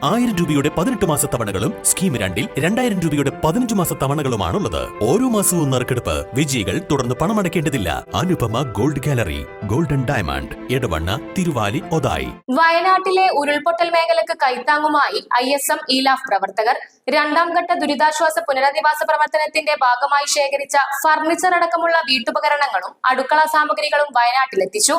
1000 രൂപയുടെ 18 മാസ തവണകളും സ്കീം 2-ൽ 2000 രൂപയുടെ 15 മാസ തവണകളുമാണുള്ളത്. ഓരോ മാസവും നറുക്കെടുപ്പ്. വിജയികൾ തുടർന്ന് പണമടയ്ക്കേണ്ടതില്ല. Anupama gold gallery, golden diamond, Edavanna, Thiruvali, Othayi. വയനാട്ടിലെ ഉരുൾപൊട്ടൽ മേഖലക്ക് കൈത്താങ്ങുമായി ISM ഈലാഫ് പ്രവർത്തകർ രണ്ടാം ഘട്ട ദുരിതാശ്വാസ പുനരധിവാസ പ്രവർത്തനത്തിന്റെ ഭാഗമായി ശേഖരിച്ച ഫർണിച്ചർ അടക്കമുള്ള വീട്ടുപകരണങ്ങളും അടുക്കള സാമഗ്രികളും വയനാട്ടിലെത്തിച്ചു.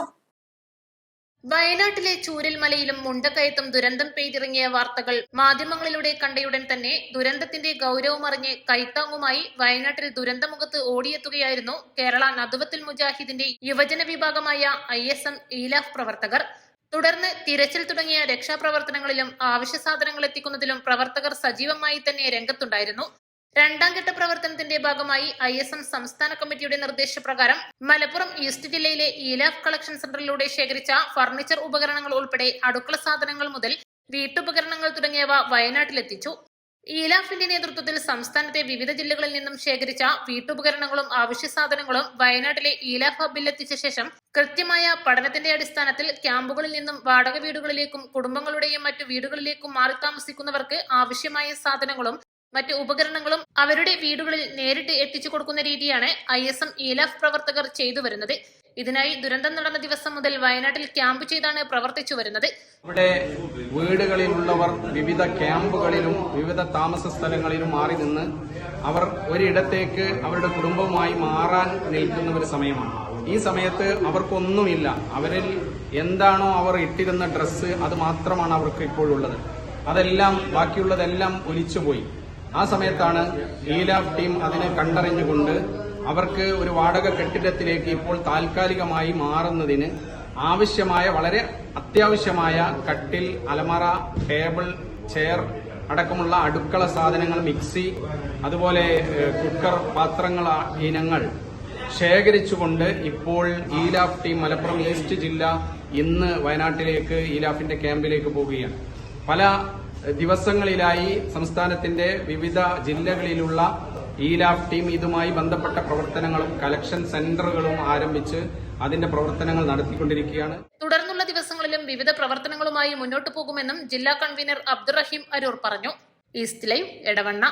വയനാട്ടിലെ ചൂരൽമലയിലും മുണ്ടക്കയത്തും ദുരന്തം പെയ്തിറങ്ങിയ വാർത്തകൾ മാധ്യമങ്ങളിലൂടെ കണ്ടയുടൻ തന്നെ ദുരന്തത്തിന്റെ ഗൗരവമറിഞ്ഞ് കൈത്താങ്ങുമായി വയനാട്ടിൽ ദുരന്തമുഖത്ത് ഓടിയെത്തുകയായിരുന്നു കേരള നദ്വത്തുൽ മുജാഹിദിന്റെ യുവജന വിഭാഗമായ ISM ഈലാഫ് പ്രവർത്തകർ. തുടർന്ന് തിരച്ചിൽ തുടങ്ങിയ രക്ഷാപ്രവർത്തനങ്ങളിലും അവശ്യ സാധനങ്ങൾ എത്തിക്കുന്നതിലും പ്രവർത്തകർ സജീവമായി തന്നെ രംഗത്തുണ്ടായിരുന്നു. രണ്ടാം ഘട്ട പ്രവർത്തനത്തിന്റെ ഭാഗമായി ISM സംസ്ഥാന കമ്മിറ്റിയുടെ നിർദ്ദേശപ്രകാരം മലപ്പുറം ഈസ്റ്റ് ജില്ലയിലെ ഈലാഫ് കളക്ഷൻ സെന്ററിലൂടെ ശേഖരിച്ച ഫർണിച്ചർ ഉപകരണങ്ങൾ ഉൾപ്പെടെ അടുക്കള സാധനങ്ങൾ മുതൽ വീട്ടുപകരണങ്ങൾ തുടങ്ങിയവ വയനാട്ടിലെത്തിച്ചു. ഈലാഫിന്റെ നേതൃത്വത്തിൽ സംസ്ഥാനത്തെ വിവിധ ജില്ലകളിൽ നിന്നും ശേഖരിച്ച വീട്ടുപകരണങ്ങളും അവശ്യ സാധനങ്ങളും വയനാട്ടിലെ ഈലാഫ് ഹബ്ബിൽ എത്തിച്ച ശേഷം കൃത്യമായ പഠനത്തിന്റെ അടിസ്ഥാനത്തിൽ ക്യാമ്പുകളിൽ നിന്നും വാടക വീടുകളിലേക്കും കുടുംബങ്ങളുടെയും മറ്റു വീടുകളിലേക്കും മാറി താമസിക്കുന്നവർക്ക് ആവശ്യമായ സാധനങ്ങളും മറ്റ് ഉപകരണങ്ങളും അവരുടെ വീടുകളിൽ നേരിട്ട് എത്തിച്ചു കൊടുക്കുന്ന രീതിയാണ് ISM ഈലാഫ് പ്രവർത്തകർ ചെയ്തു വരുന്നത്. ഇതിനായി ദുരന്തം നടന്ന ദിവസം മുതൽ വയനാട്ടിൽ ക്യാമ്പ് ചെയ്താണ് പ്രവർത്തിച്ചു വരുന്നത്. ഇവിടെ വീടുകളിലുള്ളവർ വിവിധ ക്യാമ്പുകളിലും വിവിധ താമസ സ്ഥലങ്ങളിലും മാറി നിന്ന് അവർ ഒരിടത്തേക്ക് അവരുടെ കുടുംബവുമായി മാറാൻ നിൽക്കുന്ന ഒരു സമയമാണ്. ഈ സമയത്ത് അവർക്കൊന്നുമില്ല. അവരിൽ എന്താണോ അവർ ഇട്ടിരുന്ന ഡ്രസ്സ് അത് മാത്രമാണ് അവർക്ക് ഇപ്പോഴുള്ളത്. അതെല്ലാം ബാക്കിയുള്ളതെല്ലാം ഒലിച്ചുപോയി. ആ സമയത്താണ് ഈലാഫ് ടീം അതിനെ കണ്ടറിഞ്ഞുകൊണ്ട് അവർക്ക് ഒരു വാടക കെട്ടിടത്തിലേക്ക് ഇപ്പോൾ താൽക്കാലികമായി മാറുന്നതിന് ആവശ്യമായ വളരെ അത്യാവശ്യമായ കട്ടിൽ, അലമറ, ടേബിൾ, ചെയർ അടക്കമുള്ള അടുക്കള സാധനങ്ങൾ, മിക്സി, അതുപോലെ കുക്കർ, പാത്രങ്ങൾ ഇനങ്ങൾ ശേഖരിച്ചുകൊണ്ട് ഇപ്പോൾ ഈലാഫ് ടീം മലപ്പുറം ഈസ്റ്റ് ജില്ല ഇന്ന് വയനാട്ടിലേക്ക് ഈലാഫിന്റെ ക്യാമ്പിലേക്ക് പോവുകയാണ്. പല ദിവസങ്ങളിലായി സംസ്ഥാനത്തിന്റെ വിവിധ ജില്ലകളിലുള്ള ഈലാഫ് ടീം ഇതുമായി ബന്ധപ്പെട്ട പ്രവർത്തനങ്ങളും കളക്ഷൻ സെന്ററുകളും ആരംഭിച്ച് അതിന്റെ പ്രവർത്തനങ്ങൾ നടത്തിക്കൊണ്ടിരിക്കുകയാണ്. തുടർന്നുള്ള ദിവസങ്ങളിലും വിവിധ പ്രവർത്തനങ്ങളുമായി മുന്നോട്ടു പോകുമെന്നും ജില്ലാ കൺവീനർ അബ്ദുറഹീം അരൂർ പറഞ്ഞു. East live, Edavanna.